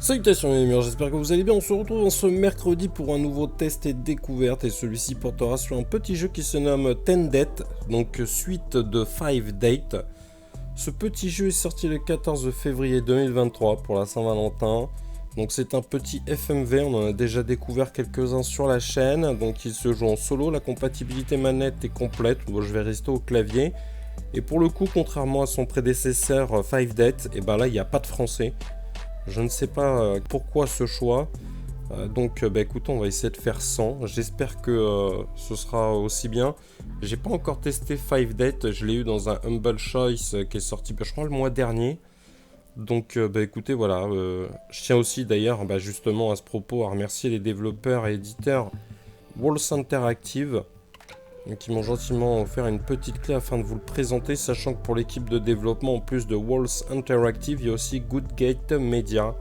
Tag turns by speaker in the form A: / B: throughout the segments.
A: Salutations les Lémurs, j'espère que vous allez bien. On se retrouve ce mercredi pour un nouveau test et découverte, et celui-ci portera sur un petit jeu qui se nomme 10 Date, donc suite de 5 Date. Ce petit jeu est sorti le 14 février 2023 pour la Saint-Valentin. Donc c'est un petit FMV, on en a déjà découvert quelques-uns sur la chaîne. Donc il se joue en solo, la compatibilité manette est complète. Bon, je vais rester au clavier. Et pour le coup, contrairement à son prédécesseur 5 Date, et ben là il n'y a pas de français. Je ne sais pas pourquoi ce choix. Donc écoute, on va essayer de faire 100. J'espère que ce sera aussi bien. J'ai pas encore testé 5 Date, je l'ai eu dans un Humble Choice qui est sorti je crois le mois dernier. Donc écoutez, voilà, je tiens aussi d'ailleurs justement à ce propos à remercier les développeurs et éditeurs Walls Interactive qui m'ont gentiment offert une petite clé afin de vous le présenter, sachant que pour l'équipe de développement, en plus de Walls Interactive, il y a aussi Goodgate Media.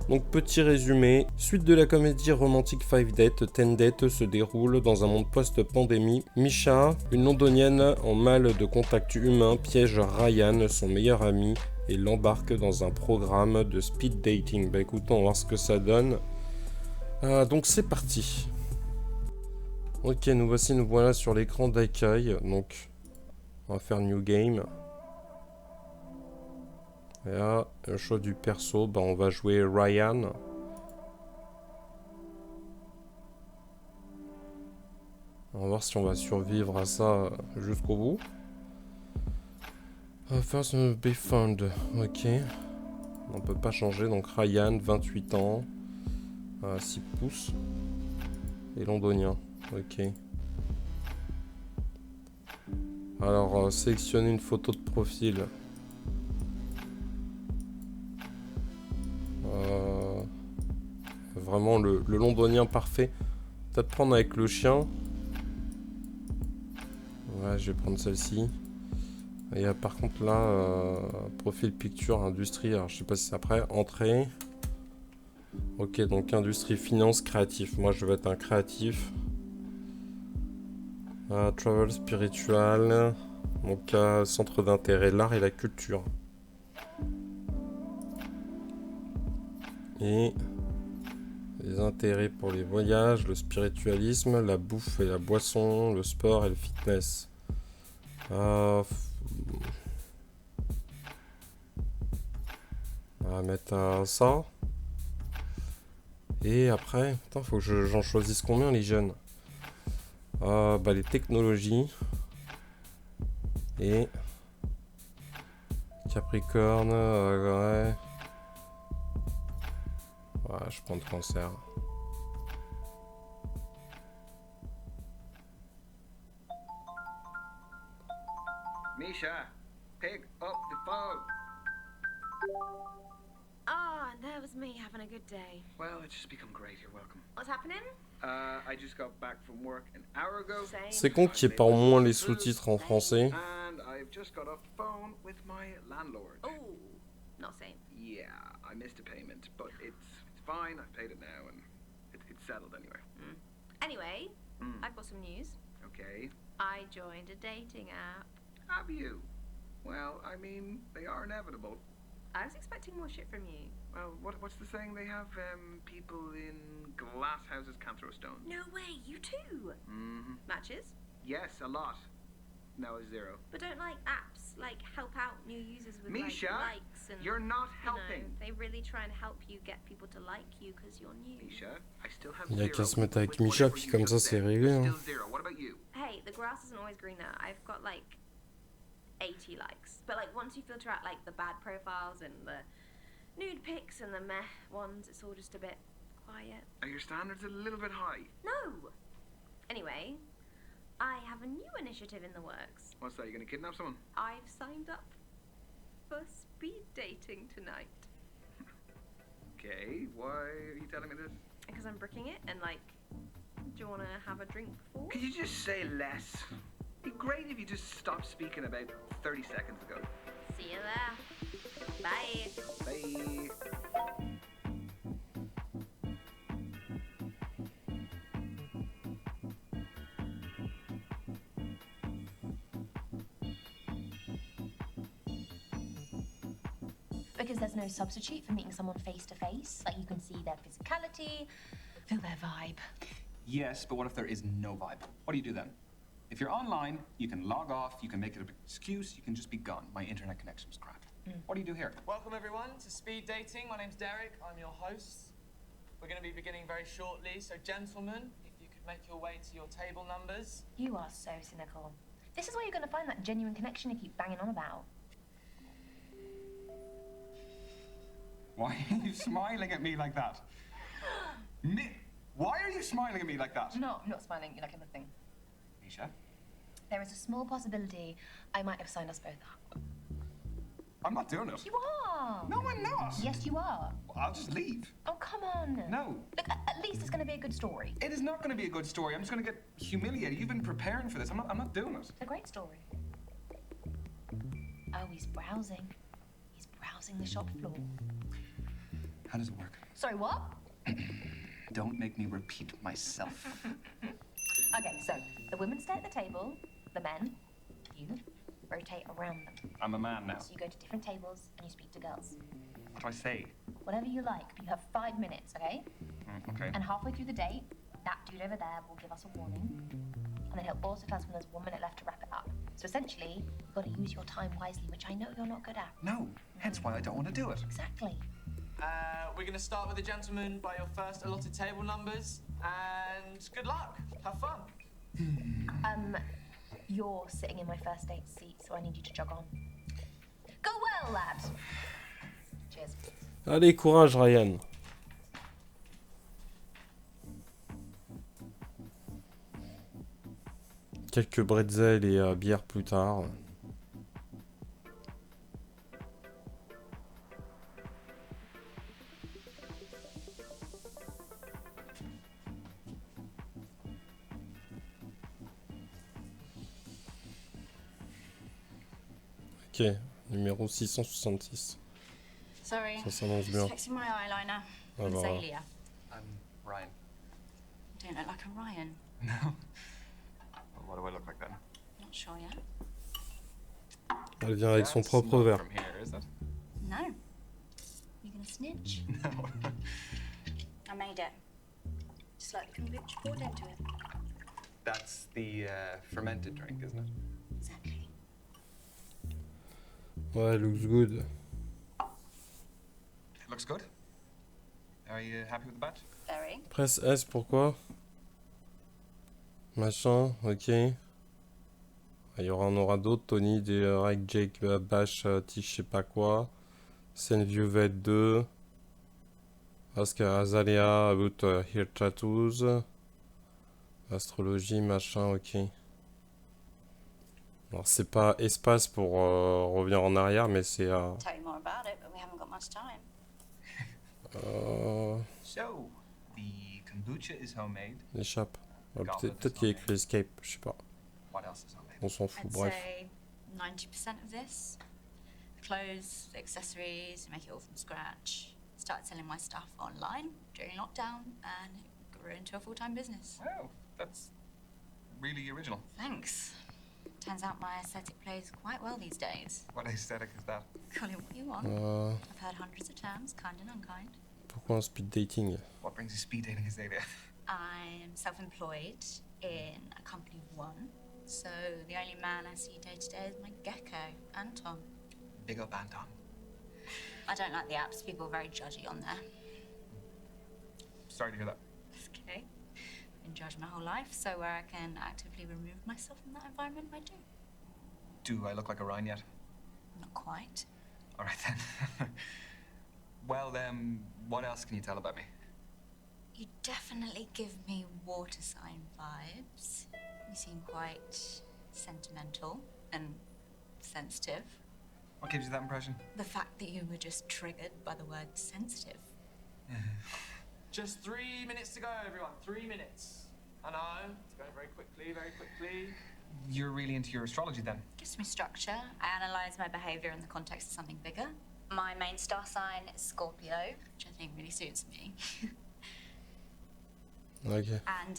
A: Donc petit résumé, suite de la comédie romantique 5 Date, 10 Date se déroule dans un monde post-pandémie. Misha, une londonienne en mal de contact humain, piège Ryan, son meilleur ami, et l'embarque dans un programme de speed dating. Écoutons, on va voir ce que ça donne. Donc c'est parti. Ok, nous voilà sur l'écran d'accueil. Donc on va faire New Game. Et là, le choix du perso, on va jouer Ryan. On va voir si on va survivre à ça jusqu'au bout. First be found. Ok. On peut pas changer, donc Ryan, 28 ans. 6 pouces. Et londonien. Ok. Alors, sélectionner une photo de profil. Vraiment le londonien parfait. Peut-être prendre avec le chien. Ouais, je vais prendre celle-ci. Et par contre là, profil picture, industrie. Alors je sais pas si c'est après. Entrée. Ok, donc industrie, finance, créatif. Moi je vais être un créatif. Travel, spiritual. Donc centre d'intérêt, l'art et la culture. Et les intérêts pour les voyages, le spiritualisme, la bouffe et la boisson, le sport et le fitness. On va mettre ça. Et après, putain, faut que j'en choisisse combien les jeunes. Les technologies. Et Capricorne, ouais. Ouais, je prends le cancer.
B: Misha, pick up the phone.
C: Ah, that was me having a good day.
B: Well, it's just become great. You're welcome.
C: What's happening?
B: I just got back from work an hour ago.
A: C'est con qu'il n'y ait pas au moins les sous-titres en français.
B: And I've just got off the phone with my landlord.
C: Oh, not same.
B: Yeah, I missed a payment, but it's fine. I paid it now, and it's settled anyway.
C: Anyway, I've got some news.
B: Okay.
C: I joined a dating app.
B: Have you? Well, I mean, they are inevitable.
C: I was expecting more shit from you.
B: Well, what's the saying? They have people in glass houses can't throw stones.
C: No way, you too. Matches?
B: Yes, a lot. No, a zero.
C: But don't apps help out new users with
B: Misha,
C: likes and
B: you're not helping.
C: they really try and help you get people to like you because you're new.
B: Misha, I still have
A: Il y a qu'à
B: zero
A: se mettre avec
B: with
A: Misha,
B: whatever
A: puis
B: you
A: comme ça
B: just
A: c'est
B: said.
A: réglé.
B: Still zero. What about you?
C: Hey, the grass isn't always greener. I've got 80 likes. But once you filter out the bad profiles and the nude pics and the meh ones, it's all just a bit quiet.
B: Are your standards a little bit high?
C: No! Anyway, I have a new initiative in the works.
B: What's that? You gonna kidnap someone?
C: I've signed up for speed dating tonight.
B: Okay, why are you telling me this?
C: Because I'm bricking it and do you want to have a drink before?
B: Could you just say less? It'd be great if you just stopped speaking about 30 seconds ago.
C: See you there. Bye.
B: Bye.
C: Ok,
D: because there's no substitute for meeting someone face to face. Like, you can see their physicality, feel their vibe.
B: Yes, but what if there is no vibe? What do you do then? If you're online, you can log off, you can make it an excuse, you can just be gone. My internet connection was crap. What do you do here?
E: Welcome everyone to Speed Dating. My name's Derek, I'm your host. We're going to be beginning very shortly, so gentlemen, if you could make your way to your table numbers.
D: You are so cynical. This is where you're going to find that genuine connection you keep banging on about.
B: Why are you smiling at me like that? Why are you smiling at me like that?
D: No, I'm not smiling. You like anything.
B: Misha?
D: There is a small possibility I might have signed us both up.
B: I'm not doing it.
D: You are.
B: No, I'm not.
D: Yes, you are.
B: I'll just leave.
D: Oh, come on.
B: No.
D: Look, at least it's going to be a good story.
B: It is not going to be a good story. I'm just going to get humiliated. You've been preparing for this. I'm not doing it.
D: It's a great story. Oh, he's browsing. He's browsing the shop floor.
B: How does it work?
D: Sorry, what?
B: Don't make me repeat myself.
D: Okay, so the women stay at the table, the men, you, rotate around them.
B: I'm a man now.
D: So you go to different tables and you speak to girls.
B: What do I say?
D: Whatever you like, but you have 5 minutes, okay?
B: Okay.
D: And halfway through the date, that dude over there will give us a warning. And then he'll also tell us when there's 1 minute left to wrap it up. So essentially, you've got to use your time wisely, which I know you're not good at.
B: No. Hence why I don't want to do it.
D: Exactly.
E: We're going to start with the gentlemen by your first allotted table numbers. And good luck. Have fun.
D: You're sitting in my first date seat, so I need you to jog on. Go well, lad. Cheers.
A: Allez, courage, Ryan. Quelques bretzels et bière plus tard. Ok, numéro 666.
F: Sorry,
A: Ça s'annonce bien.
F: just fixing my eyeliner.
A: Ah bah.
F: Azalea.
B: I'm Ryan.
F: Don't look like a Ryan.
B: No. What do I look like then?
F: Not sure yet.
A: Elle vient avec son
B: That's
A: propre
B: not
A: verre.
B: from here, is it?
F: No. You gonna snitch?
B: No.
F: I made it. Just like the kombucha poured into it.
B: That's the fermented drink, isn't it?
F: Exactly.
A: Ouais, looks good.
B: It looks good. Are you happy with the batch?
F: Very.
A: Presse S, pourquoi? Machin, ok. On aura d'autres. Tony, Derek, Jake, Bash, Tish, je sais pas quoi. Senview Vet 2. Oscar Azalea, about Here Tattoos. Astrologie, machin, ok. Alors c'est pas espace pour revenir en arrière, mais c'est
F: Tell you more about it, but we haven't got much time.
B: So, the kombucha is homemade.
A: l'échappe. Peut-être qu'il y a écrit escape, je sais pas.
B: What else is homemade?
A: On s'en fout,
F: I'd
A: bref.
F: say 90% of this. The clothes, the accessories, make it all from scratch. Started selling my stuff online during lockdown and it grew into a full-time business.
B: Wow, that's really original.
F: Thanks. Turns out my aesthetic plays quite well these days.
B: What aesthetic is that?
F: Call it what you want. I've heard hundreds of terms, kind and unkind.
A: Pourquoi un speed dating?
B: What brings you speed dating, Azalea?
F: I'm self-employed in a company of one, so the only man I see day to day is my gecko, Anton.
B: Big up Anton.
F: I don't like the apps, people are very judgy on there.
B: Sorry to hear that.
F: It's okay. Been judged my whole life, so where I can actively remove myself from that environment, I do.
B: Do I look like a Ryan yet?
F: Not quite.
B: All right then. Well, what else can you tell about me?
F: You definitely give me water sign vibes. You seem quite sentimental and sensitive.
B: What gives you that impression?
F: The fact that you were just triggered by the word sensitive.
E: Just 3 minutes to go, everyone. 3 minutes. I know, it's going very quickly, very quickly.
B: You're really into your astrology then?
F: Gives me structure. I analyse my behaviour in the context of something bigger. My main star sign is Scorpio, which I think really suits me.
A: Ok.
F: And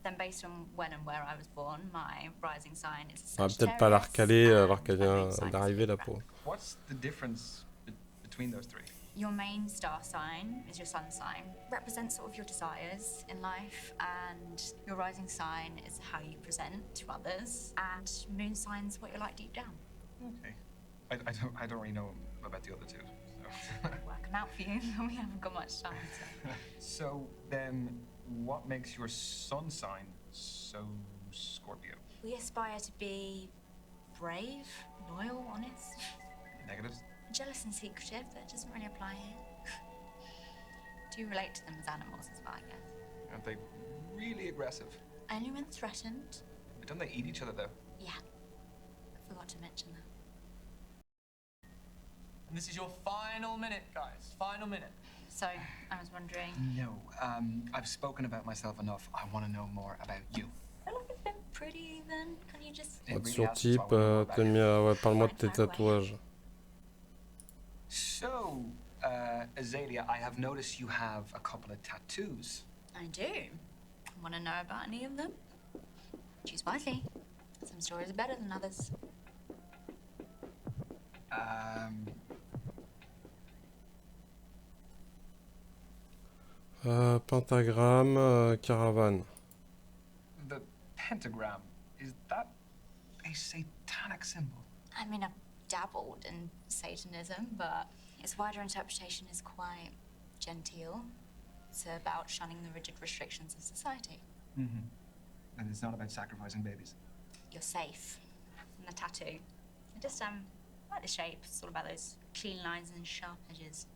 F: then based on when and where I was born, my rising sign is
A: On va peut-être pas la recaler alors qu'elle vient d'arriver là pour.
B: What's the difference between those three?
F: Your main star sign is your sun sign. Represents sort of your desires in life, and your rising sign is how you present to others, and moon sign's what you're like deep down.
B: Okay. I don't really know about the other two. So.
F: Working out for you. We haven't got much time.
B: So then, what makes your sun sign so Scorpio?
F: We aspire to be brave, loyal, honest.
B: Negatives?
F: Jealous and secretive, that doesn't really apply here. Do relate to them as animals as well, I guess.
B: Aren't they really aggressive?
F: Only when threatened.
B: Don't they eat each other though?
F: Yeah. I forgot to mention that.
E: And this is your final minute, guys. Final minute.
F: So, I was wondering...
B: No, I've spoken about myself enough. I want to know more about you.
F: I feel like I've been pretty even. Can you just...
A: What's your type? Ouais, parle-moi de tes tatouages.
B: So, Azalea, I have noticed you have a couple of tattoos.
F: I do. Want to know about any of them? Choose wisely. Some stories are better than others.
A: Pentagramme, caravane.
B: The pentagram, is that a satanic symbol?
F: I mean, I've dabbled in Satanism, but its wider interpretation is quite genteel. It's about shunning the rigid restrictions of society.
B: Mm-hmm. And it's not about sacrificing babies.
F: You're safe. And the tattoo. I just, like the shape. It's all about those clean lines and sharp edges.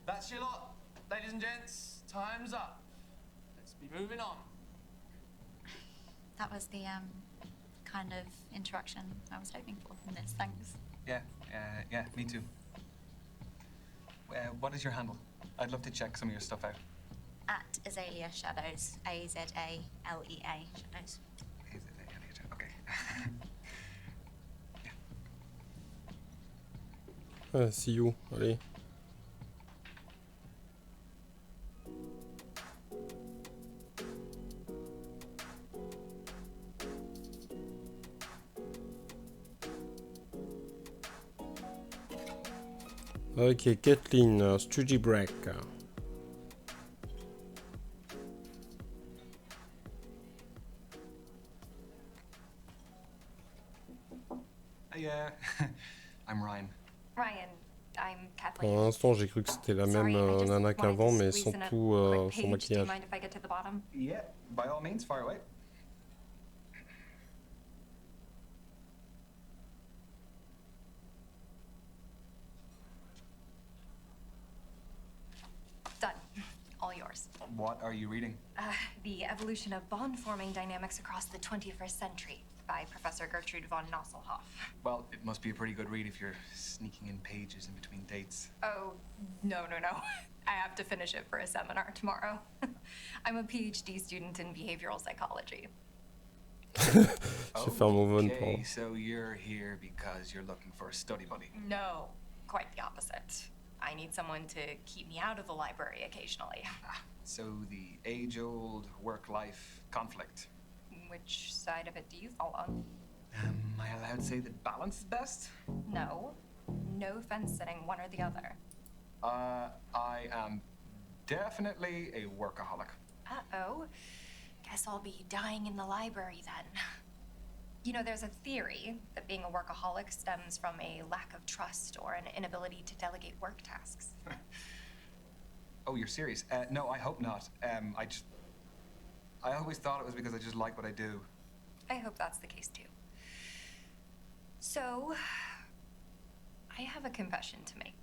E: That's your lot. Ladies and gents, time's up. Let's be moving on.
F: That was the, kind of interaction I was hoping for from this. Thanks.
B: Yeah, me too. What is your handle? I'd love to check some of your stuff out.
F: At Azalea Shadows. A-Z-A-L-E-A Shadows.
B: Okay.
A: See you, allez. Ok, Kathleen, study break.
B: Yeah, I'm Ryan.
G: Ryan, I'm
A: Pour
G: Kathleen.
A: l'instant, j'ai cru que c'était la même nana qu'avant, mais sans tout son maquillage.
G: Do you mind if I get to the bottom?
B: Yeah, by all means, fire away.
G: Done. All yours.
B: What are you reading?
G: The Evolution of Bond-Forming Dynamics Across the 21st Century by Professor Gertrude von Nosselhoff.
B: Well, it must be a pretty good read if you're sneaking in pages in between dates.
G: Oh, no. I have to finish it for a seminar tomorrow. I'm a PhD student in behavioral psychology.
B: Okay, so you're here because you're looking for a study buddy.
G: No, quite the opposite. I need someone to keep me out of the library occasionally.
B: So the age-old work-life conflict.
G: Which side of it do you fall on?
B: Am I allowed to say that balance is best?
G: No. No fence-sitting, one or the other.
B: I am definitely a workaholic.
G: Uh-oh. Guess I'll be dying in the library then. You know, there's a theory that being a workaholic stems from a lack of trust or an inability to delegate work tasks.
B: Oh, you're serious? No, I hope not. I always thought it was because I just like what I do.
G: I hope that's the case too. So, I have a confession to make.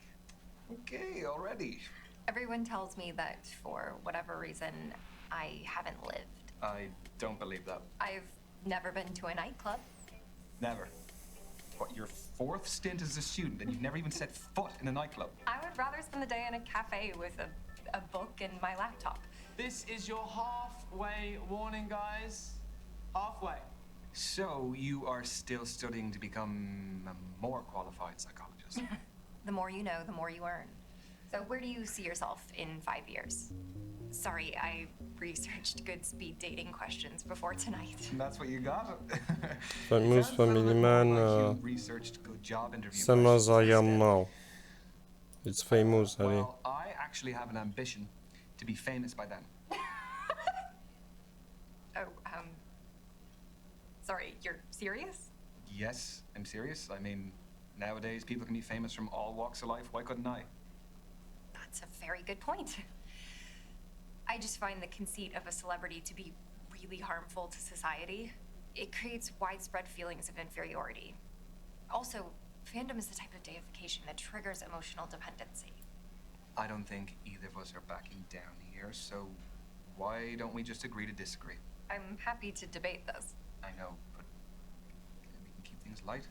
B: Okay, already.
G: Everyone tells me that for whatever reason, I haven't lived.
B: I don't believe that.
G: I've never been to a nightclub.
B: Never. What, your fourth stint as a student and you've never even set foot in a nightclub?
G: I would rather spend the day in a cafe with a book and my laptop.
E: This is your halfway warning, guys. Halfway.
B: So you are still studying to become a more qualified psychologist?
G: The more you know, the more you earn. So where do you see yourself in 5 years? Sorry, I researched good speed dating questions before tonight.
B: That's what you got?
A: Famous family man,
B: researched good job interview
A: Summer's I am now. It's famous, allez.
B: Well, I actually have an ambition to be famous by then.
G: Oh, sorry, you're serious?
B: Yes, I'm serious. I mean, nowadays people can be famous from all walks of life. Why couldn't I?
G: That's a very good point. I just find the conceit of a celebrity to be really harmful to society. It creates widespread feelings of inferiority. Also, fandom is the type of deification that triggers emotional dependency.
B: I don't think either of us are backing down here, so why don't we just agree to disagree?
G: I'm happy to debate this.
B: I know, but we can keep things light.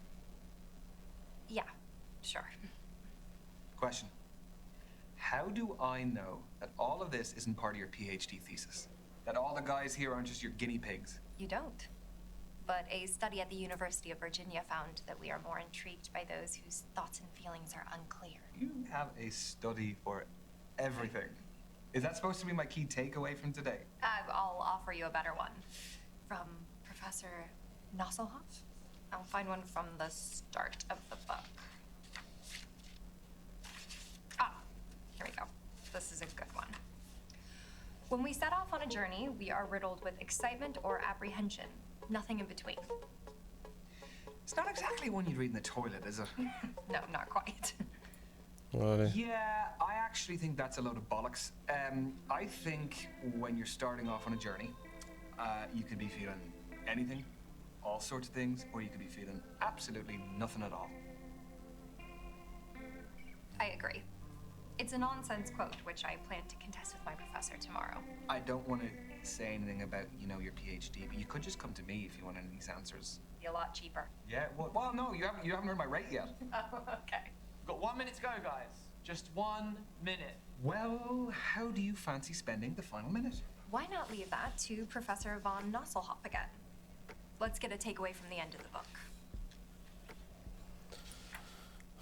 G: Yeah, sure.
B: Question. How do I know that all of this isn't part of your PhD thesis? That all the guys here aren't just your guinea pigs?
G: You don't. But a study at the University of Virginia found that we are more intrigued by those whose thoughts and feelings are unclear.
B: You have a study for everything. Is that supposed to be my key takeaway from today?
G: I'll offer you a better one. From Professor Nosselhoff? I'll find one from the start of the book. Ah, here we go. This is a good one. When we set off on a journey, we are riddled with excitement or apprehension. Nothing in between.
B: It's not exactly one you'd read in the toilet, is it?
G: No, not quite.
A: Allez.
B: Yeah, I actually think that's a load of bollocks. I think when you're starting off on a journey, you could be feeling anything, all sorts of things, or you could be feeling absolutely nothing at all.
G: I agree. It's a nonsense quote, which I plan to contest with my professor tomorrow.
B: I don't want to say anything about, your PhD, but you could just come to me if you want any of these answers.
G: Be a lot cheaper.
B: Yeah, well, no, you haven't heard my rate yet.
G: Oh, okay.
E: We've got 1 minute to go, guys. Just 1 minute.
B: Well, how do you fancy spending the final minute?
G: Why not leave that to Professor von Nosselhoff again? Let's get a takeaway from the end of the book.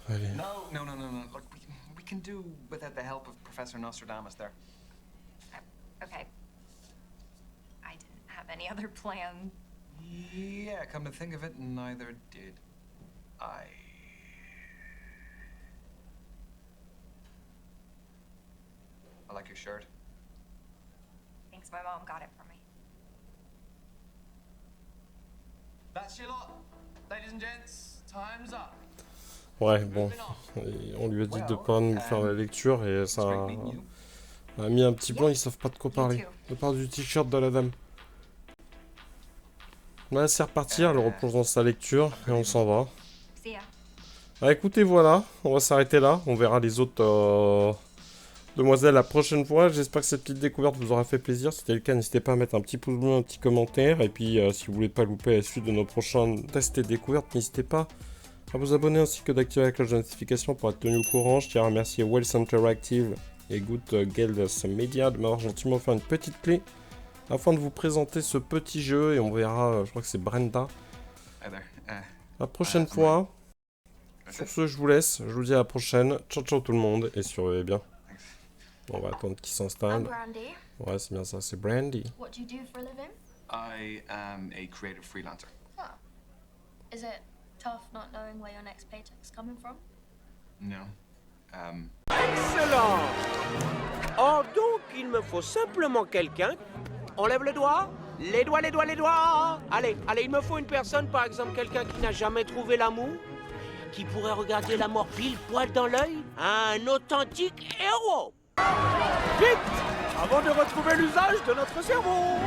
A: Allez.
B: No. Look, we can do without the help of Professor Nostradamus there.
G: Okay. I didn't have any other plan.
B: Yeah, come to think of it, neither did I. I like your shirt.
G: Thanks, my mom got it for me.
E: That's your lot. Ladies and gents, time's up.
A: Ouais, bon. Et on lui a dit de pas nous faire la lecture et ça a mis un petit blanc, ils savent pas de quoi parler. De part du t-shirt de la dame. Là, c'est reparti, elle replonge dans sa lecture et on s'en va.
G: See ya.
A: Ah, écoutez, voilà, on va s'arrêter là. On verra les autres demoiselles la prochaine fois. J'espère que cette petite découverte vous aura fait plaisir. Si c'était le cas, n'hésitez pas à mettre un petit pouce bleu, un petit commentaire. Et puis, si vous voulez pas louper la suite de nos prochains tests et découvertes, n'hésitez pas à vous abonner ainsi que d'activer la cloche de notification pour être tenu au courant. Je tiens à remercier Wells Interactive et Good Guild Media de m'avoir gentiment fait une petite clé afin de vous présenter ce petit jeu. Et on verra, je crois que c'est Brenda, la prochaine fois. Sur ce, je vous laisse. Je vous dis à la prochaine. Ciao, ciao tout le monde. Et surveillez bien. On va attendre qu'il s'installe.
C: Brandy.
A: Ouais, c'est bien ça, c'est Brandy.
C: What do you do for a living?
B: I am a creative freelancer.
C: Oh. Is it tough not knowing where your next paycheck's coming from?
B: No.
H: Excellent! Or donc, il me faut simplement quelqu'un. On lève le doigt. Les doigts, les doigts, les doigts. Allez, il me faut une personne, par exemple quelqu'un qui n'a jamais trouvé l'amour, qui pourrait regarder la mort pile poil dans l'œil. Un authentique héros. Vite! Avant de retrouver l'usage de notre cerveau.